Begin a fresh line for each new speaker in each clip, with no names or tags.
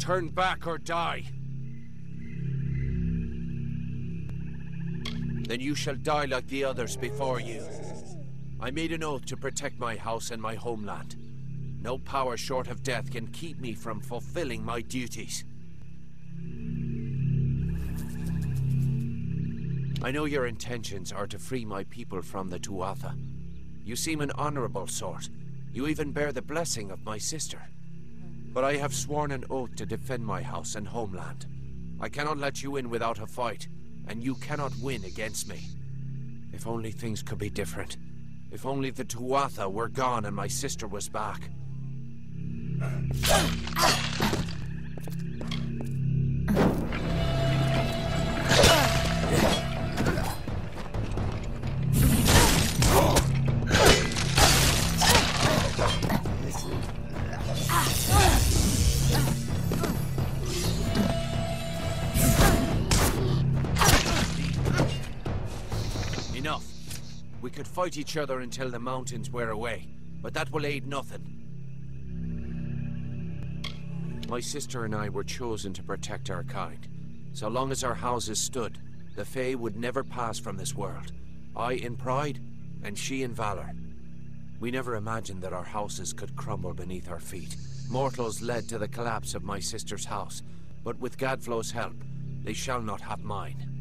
Turn back or die. Then you shall die like the others before you. I made an oath to protect my house and my homeland. No power short of death can keep me from fulfilling my duties. I know your intentions are to free my people from the Tuatha. You seem an honorable sort. You even bear the blessing of my sister. But I have sworn an oath to defend my house and homeland. I cannot let you in without a fight, and you cannot win against me. If only things could be different. If only the Tuatha were gone and my sister was back. Enough. We could fight each other until the mountains wear away, but that will aid nothing. My sister and I were chosen to protect our kind. So long as our houses stood, the Fae would never pass from this world. I in pride, and she in valor. We never imagined that our houses could crumble beneath our feet. Mortals led to the collapse of my sister's house, but with Gadflow's help, they shall not have mine.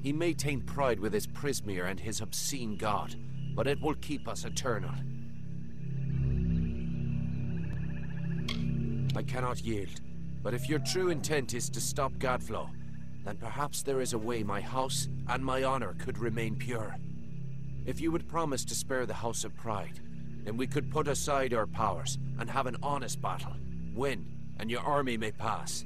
He may taint pride with his Prismere and his obscene god, but it will keep us eternal. I cannot yield, but if your true intent is to stop Gadflow, then perhaps there is a way my house and my honor could remain pure. If you would promise to spare the House of Pride, then we could put aside our powers and have an honest battle. Win, and your army may pass.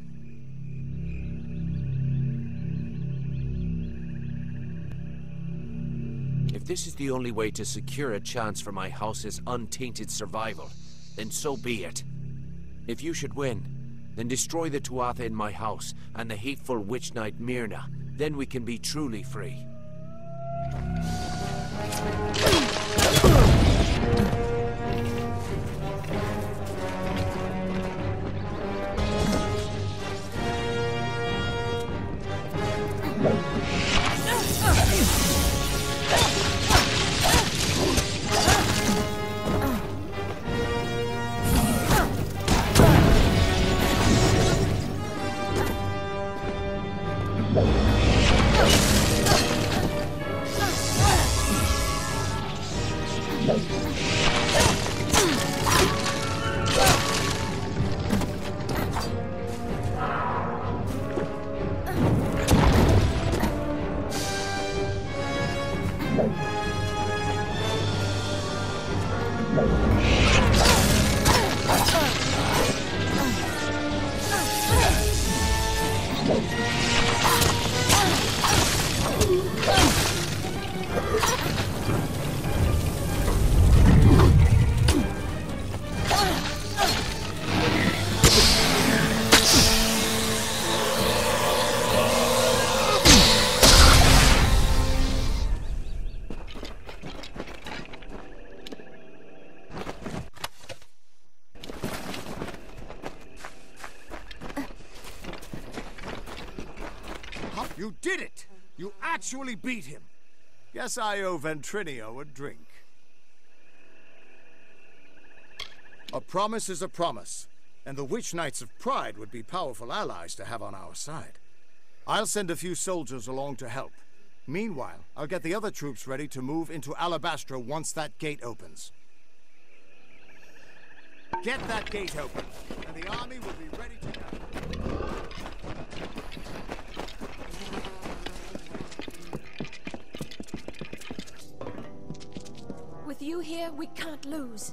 If this is the only way to secure a chance for my house's untainted survival, then so be it. If you should win, then destroy the Tuatha in my house and the hateful witch knight Myrna. Then we can be truly free.
You did it! You actually beat him! Guess I owe Ventrinio a drink. A promise is a promise, and the Witch Knights of Pride would be powerful allies to have on our side. I'll send a few soldiers along to help. Meanwhile, I'll get the other troops ready to move into Alabastra once that gate opens. Get that gate open, and the army will be ready to go.
With you here, we can't lose.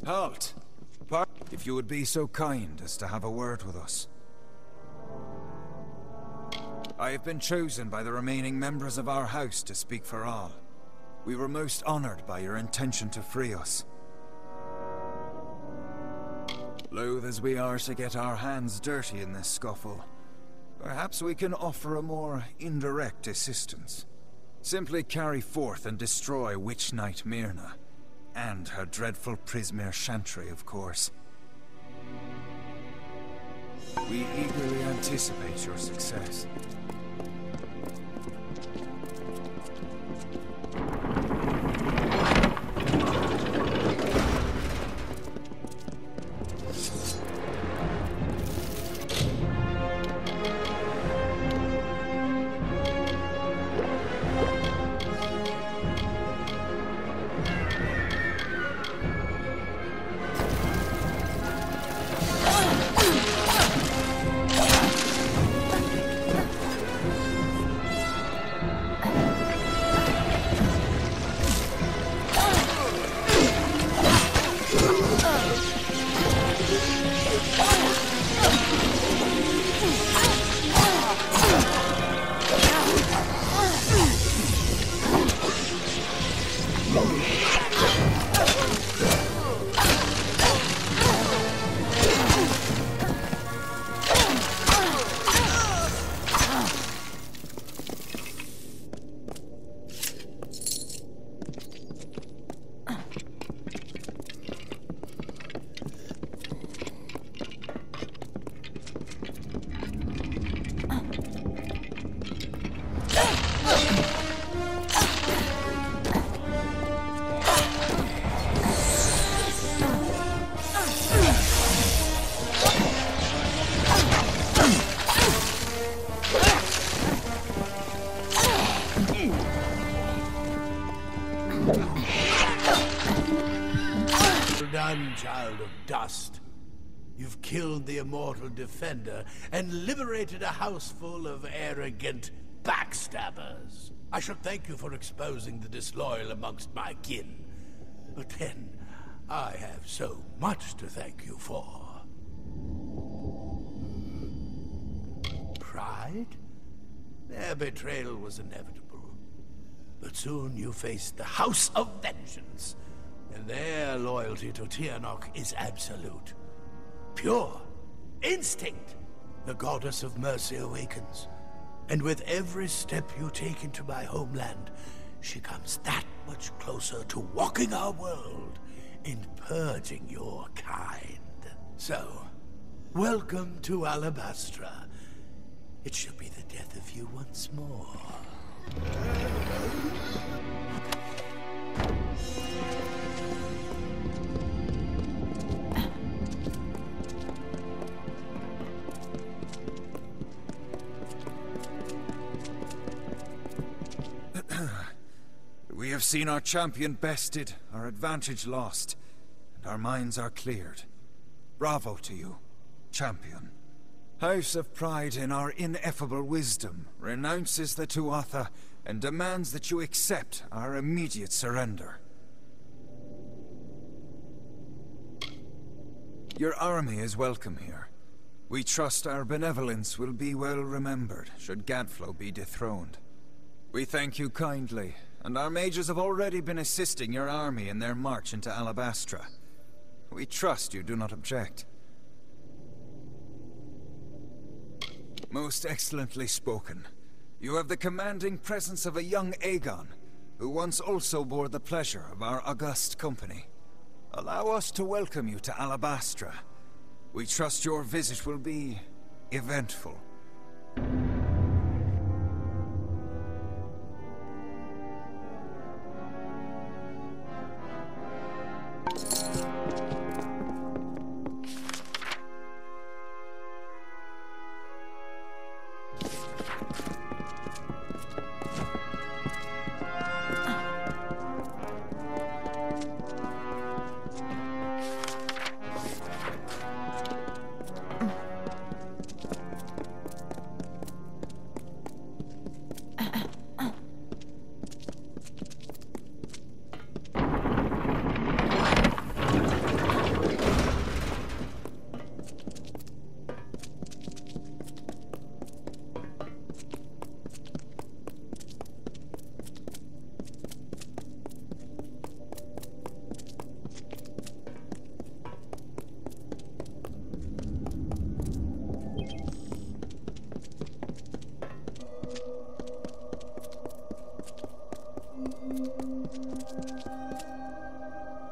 Halt! If you would be so kind as to have a word with us. I have been chosen by the remaining members of our house to speak for all. We were most honored by your intention to free us. Loath as we are to get our hands dirty in this scuffle, perhaps we can offer a more indirect assistance. Simply carry forth and destroy Witch Knight Myrna. And her dreadful Prismere chantry, of course. We eagerly anticipate your success.
Done, child of dust. You've killed the immortal defender and liberated a house full of arrogant backstabbers. I should thank you for exposing the disloyal amongst my kin. But then, I have so much to thank you for. Pride? Their betrayal was inevitable. But soon you face the House of Vengeance, and their loyalty to Tianok is absolute. Pure. Instinct. The goddess of mercy awakens. And with every step you take into my homeland, she comes that much closer to walking our world and purging your kind. So, welcome to Alabastra. It shall be the death of you once more.
We have seen our champion bested, our advantage lost, and our minds are cleared. Bravo to you, champion. House of Pride, in our ineffable wisdom, renounces the Tuatha and demands that you accept our immediate surrender. Your army is welcome here. We trust our benevolence will be well remembered should Gadflow be dethroned. We thank you kindly, and our mages have already been assisting your army in their march into Alabastra. We trust you do not object. Most excellently spoken. You have the commanding presence of a young Aegon, who once also bore the pleasure of our august company. Allow us to welcome you to Alabastra. We trust your visit will be eventful.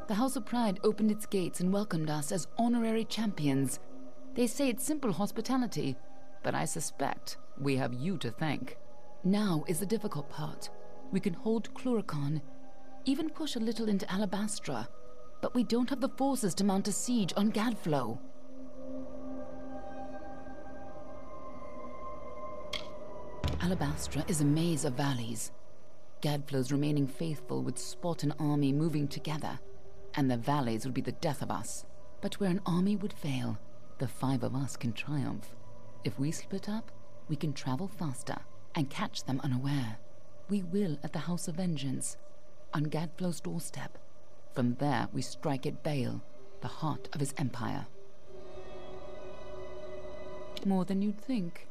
The House of Pride opened its gates and welcomed us as honorary champions. They say it's simple hospitality, but I suspect we have you to thank. Now is the difficult part. We can hold Cluricon, even push a little into Alabastra, but we don't have the forces to mount a siege on Gadflow. Alabastra is a maze of valleys. Gadflow's remaining faithful would spot an army moving together, and the valleys would be the death of us. But where an army would fail, the 5 of us can triumph. If we split up, we can travel faster and catch them unaware. We will at the House of Vengeance, on Gadflow's doorstep. From there, we strike at Bale, the heart of his empire. More than you'd think.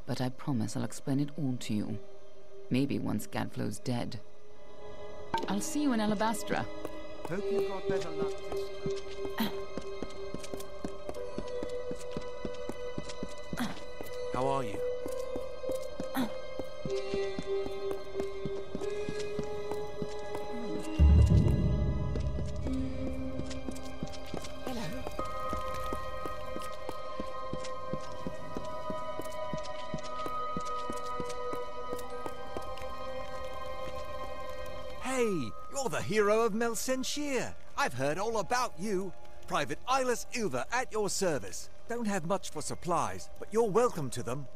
But I promise I'll explain it all to you. Maybe once Gadflow's dead. I'll see you in Alabastra.
Hope you got better luck this time.
How are you?
Hey, you're the hero of Melsenshir. I've heard all about you. Private Eyeless Ilva at your service. Don't have much for supplies, but you're welcome to them.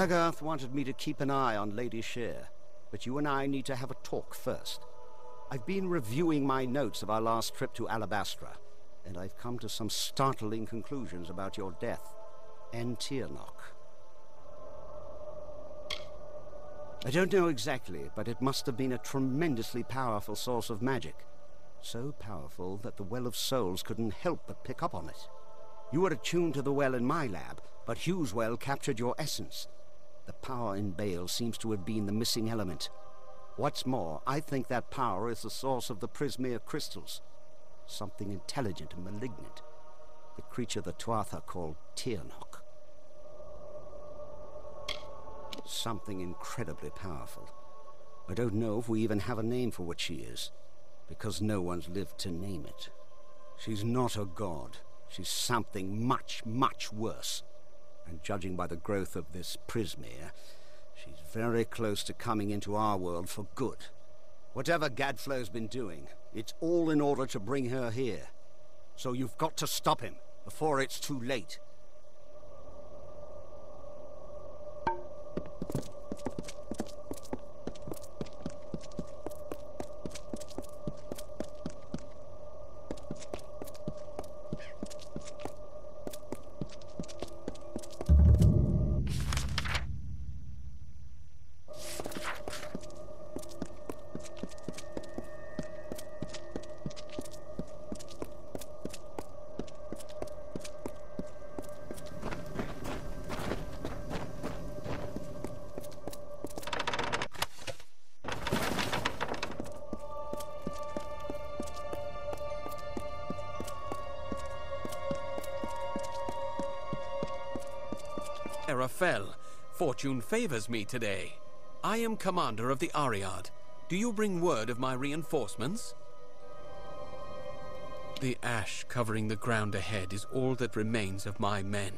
Agarth wanted me to keep an eye on Lady Shear, but you and I need to have a talk first. I've been reviewing my notes of our last trip to Alabastra, and I've come to some startling conclusions about your death and Tyrnok. I don't know exactly, but it must have been a tremendously powerful source of magic. So powerful that the Well of Souls couldn't help but pick up on it. You were attuned to the well in my lab, but Hugh's well captured your essence. The power in Bale seems to have been the missing element. What's more, I think that power is the source of the Prismere crystals. Something intelligent and malignant. The creature the Tuatha called Tyrnok. Something incredibly powerful. I don't know if we even have a name for what she is, because no one's lived to name it. She's not a god. She's something much, much worse. And judging by the growth of this Prismere, she's very close to coming into our world for good. Whatever Gadflow's been doing, it's all in order to bring her here. So you've got to stop him before it's too late.
Fell. Fortune favors me today. I am commander of the Ariad. Do you bring word of my reinforcements? The ash covering the ground ahead is all that remains of my men.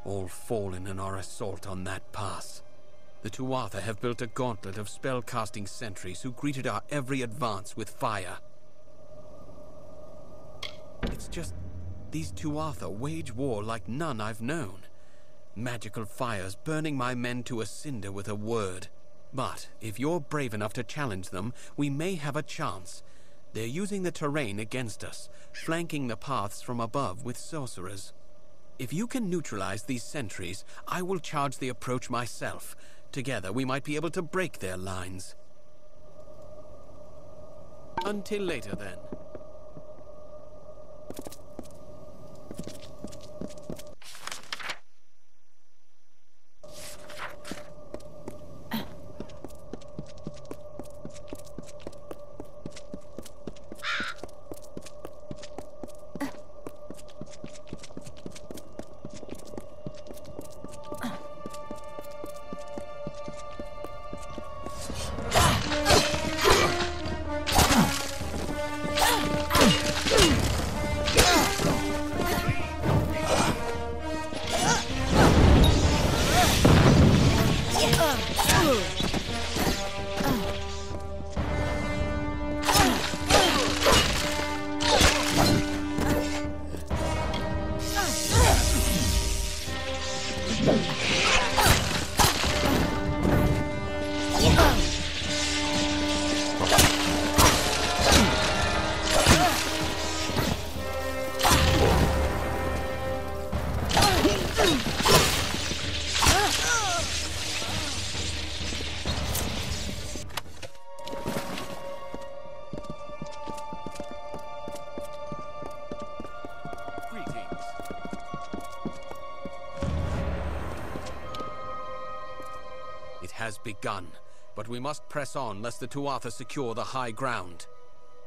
All fallen in our assault on that pass. The Tuatha have built a gauntlet of spell-casting sentries who greeted our every advance with fire. It's just these Tuatha wage war like none I've known. Magical fires burning my men to a cinder with a word. But if you're brave enough to challenge them, we may have a chance. They're using the terrain against us, flanking the paths from above with sorcerers. If you can neutralize these sentries, I will charge the approach myself. Together we might be able to break their lines. Until later, then.
Has begun, but we must press on lest the Tuatha secure the high ground.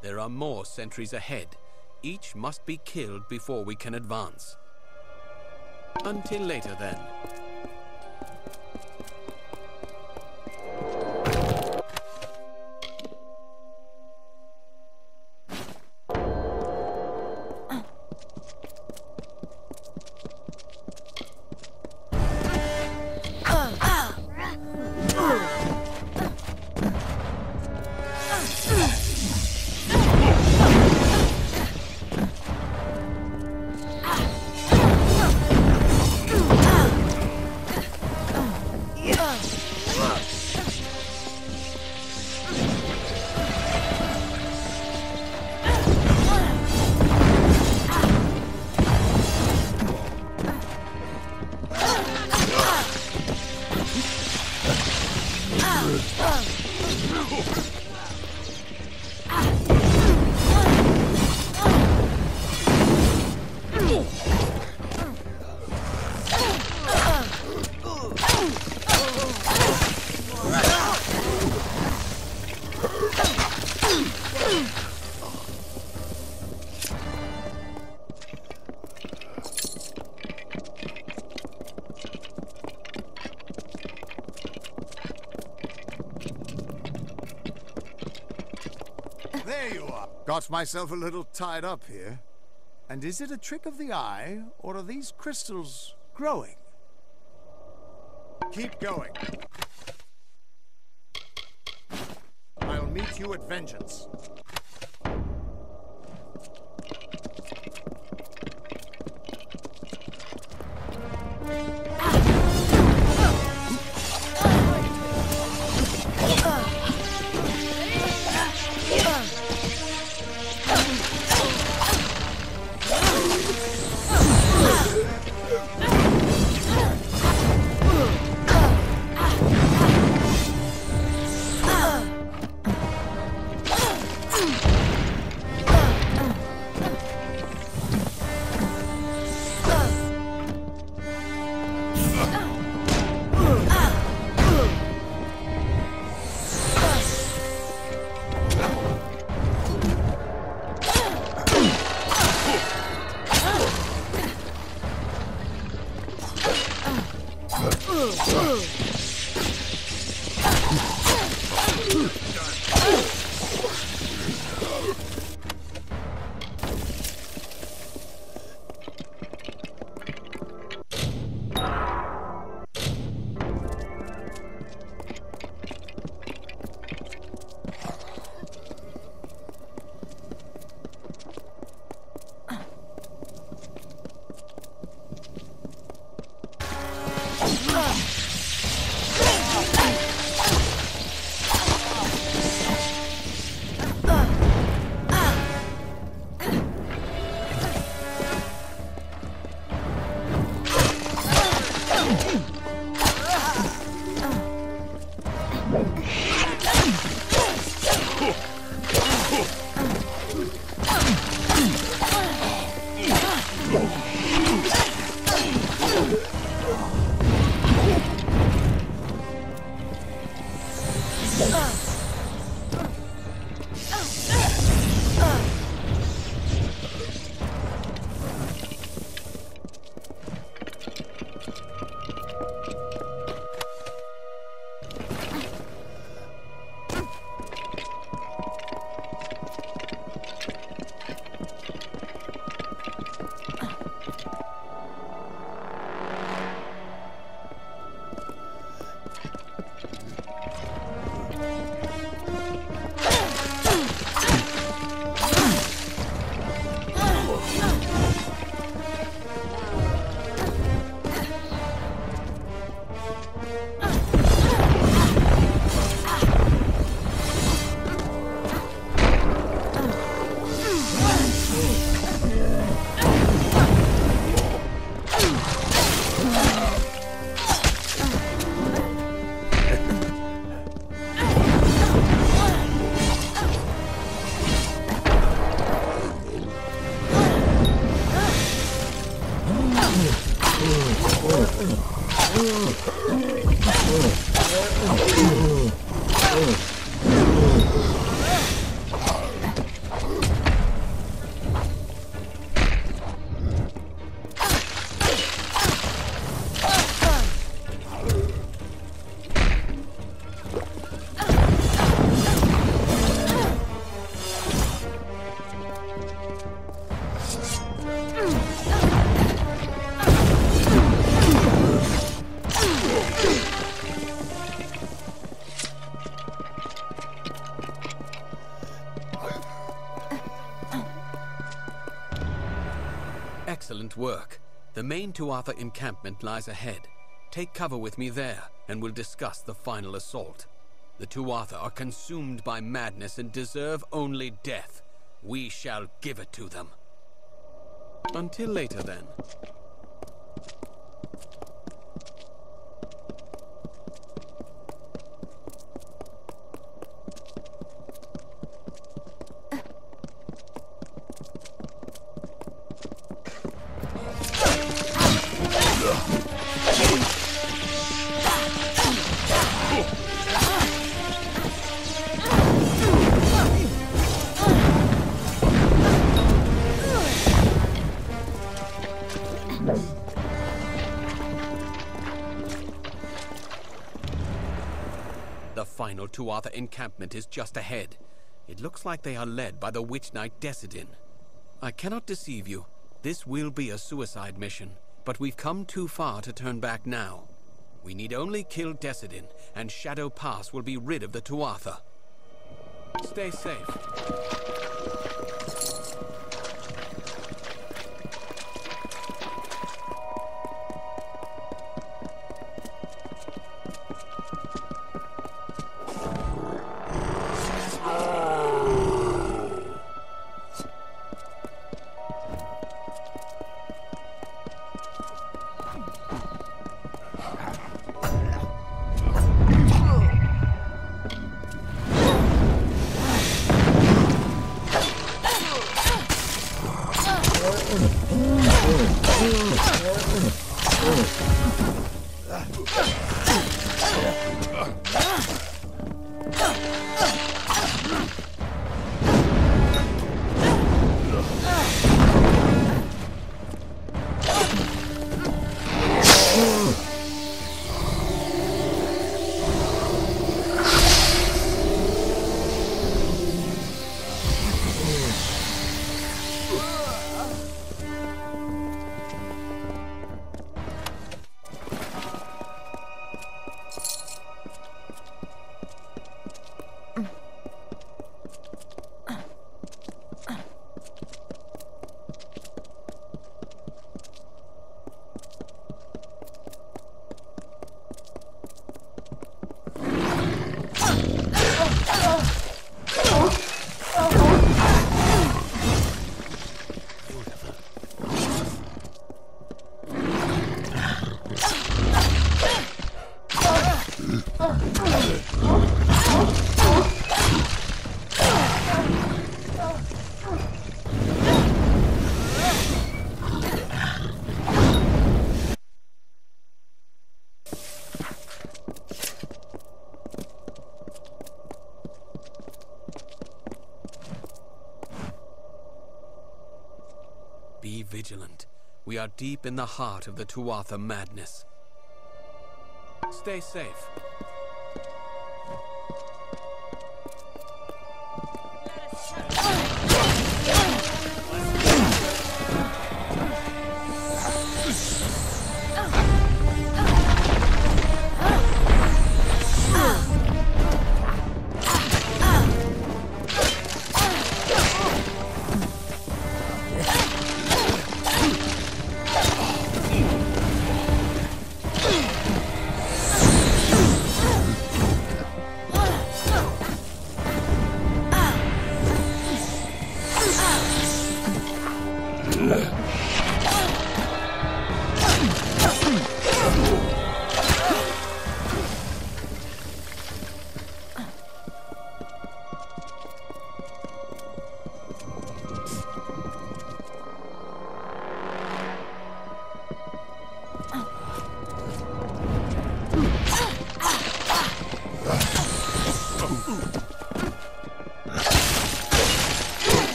There are more sentries ahead. Each must be killed before we can advance. Until later, then.
There you are. Got myself a little tied up here. And is it a trick of the eye, or are these crystals growing? Keep going. I'll meet you at vengeance.
Excellent work. The main Tuatha encampment lies ahead. Take cover with me there, and we'll discuss the final assault. The Tuatha are consumed by madness and deserve only death. We shall give it to them. Until later, then. The final Tuatha encampment is just ahead. It looks like they are led by the Witch Knight Decidin. I cannot deceive you. This will be a suicide mission, but we've come too far to turn back now. We need only kill Decidin, and Shadow Pass will be rid of the Tuatha. Stay safe. Be vigilant. We are deep in the heart of the Tuatha madness. Stay safe.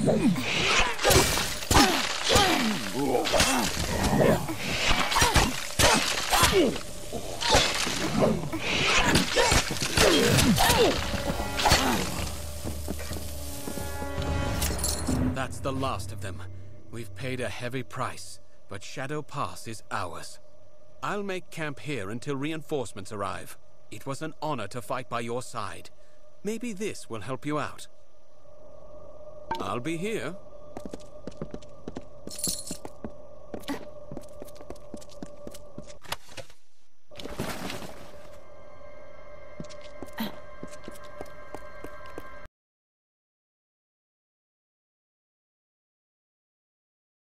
That's the last of them. We've paid a heavy price, but Shadow Pass is ours. I'll make camp here until reinforcements arrive. It was an honor to fight by your side. Maybe this will help you out. I'll be here.